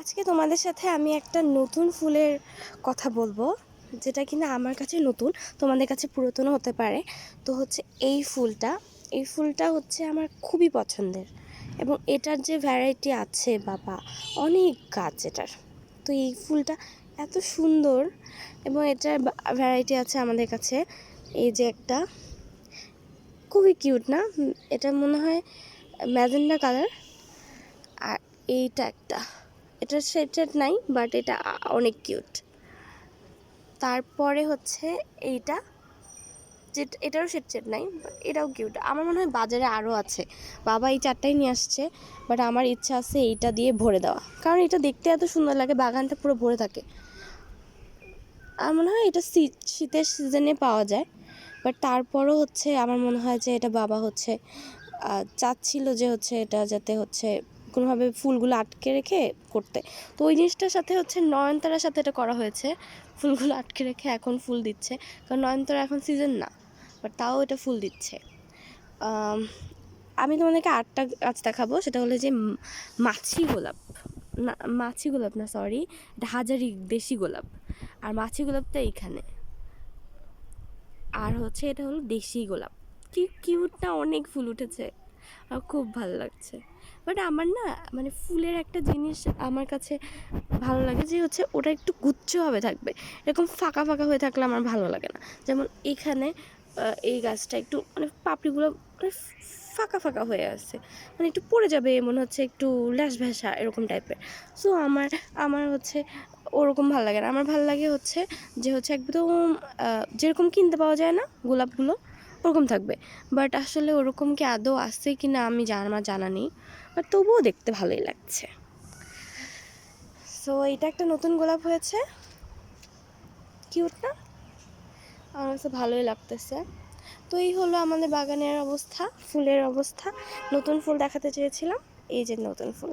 আজকে তোমাদের সাথে আমি একটা নতুন ফুলের কথা বলবো, যেটা কিনা আমার কাছে নতুন, তোমাদের কাছে পুরাতনও হতে পারে। তো হচ্ছে এই ফুলটা হচ্ছে আমার খুবই পছন্দের, এবং এটার যে ভ্যারাইটি আছে বাবা, অনেক গাছ এটার। তো এই ফুলটা এত সুন্দর, এবং এটার ভ্যারাইটি আছে আমাদের কাছে। এই যে একটা খুবই কিউট না, এটা মনে হয় ম্যাজেন্ডা কালার। আর এইটা একটা, এটার শেড নাই, বাট এটা অনেক কিউট। তারপরে হচ্ছে এইটা, যেটা এটারও শেড নাই, এটাও কিউট। আমার মনে হয় বাজারে আরও আছে, বাবা এই চারটাই নিয়ে আসছে, বাট আমার ইচ্ছা আছে এইটা দিয়ে ভরে দেওয়া, কারণ এটা দেখতে এত সুন্দর লাগে, বাগানটা পুরো ভরে থাকে। আমার মনে হয় এটা শীতের সিজনে পাওয়া যায়, বাট তারপরও হচ্ছে আমার মনে হয় যে এটা বাবা হচ্ছে চাচ্ছিল যে হচ্ছে এটা যাতে হচ্ছে কোনোভাবে ফুলগুলো আটকে রেখে করতে। তো ওই জিনিসটার সাথে হচ্ছে নয়নতারার সাথে এটা করা হয়েছে, ফুলগুলো আটকে রেখে এখন ফুল দিচ্ছে, কারণ নয়নতারা এখন সিজন না, বাট তাও এটা ফুল দিচ্ছে। আমি তোমাদেরকে আরেকটা গাছ দেখাবো, সেটা হলো যে মাছি গোলাপ, না মাছি গোলাপ না, সরি, এটা হাজারি দেশি গোলাপ। আর মাছি গোলাপটা এইখানে, আর হচ্ছে এটা হলো দেশি গোলাপ। কি কিউট না, অনেক ফুল উঠেছে আর খুব ভালো লাগছে। বাট আমার না মানে ফুলের একটা জিনিস আমার কাছে ভালো লাগে, যে হচ্ছে ওটা একটু গুচ্ছভাবে থাকবে, এরকম ফাঁকা ফাঁকা হয়ে থাকলে আমার ভালো লাগে না। যেমন এখানে এই গাছটা একটু মানে পাপড়িগুলো মানে ফাঁকা ফাঁকা হয়ে আছে, মানে একটু পড়ে যাবে মনে হচ্ছে, একটু ল্যাস ভ্যাসা এরকম টাইপের। সো আমার আমার হচ্ছে ওরকম ভালো লাগে না, আমার ভালো লাগে হচ্ছে যে হচ্ছে একদম যেরকম কিনতে পাওয়া যায় না গোলাপগুলো, ওরকম থাকবে। বাট আসলে ওরকম কি আদৌ আসছে কি না আমার জানা নেই, বাট তবুও দেখতে ভালোই লাগছে। সো এটা একটা নতুন গোলাপ হয়েছে, কিউট না, আমার কাছে ভালোই লাগতেছে। তো এই হলো আমাদের বাগানের অবস্থা, ফুলের অবস্থা। নতুন ফুল দেখাতে চেয়েছিলাম, এই যে নতুন ফুল।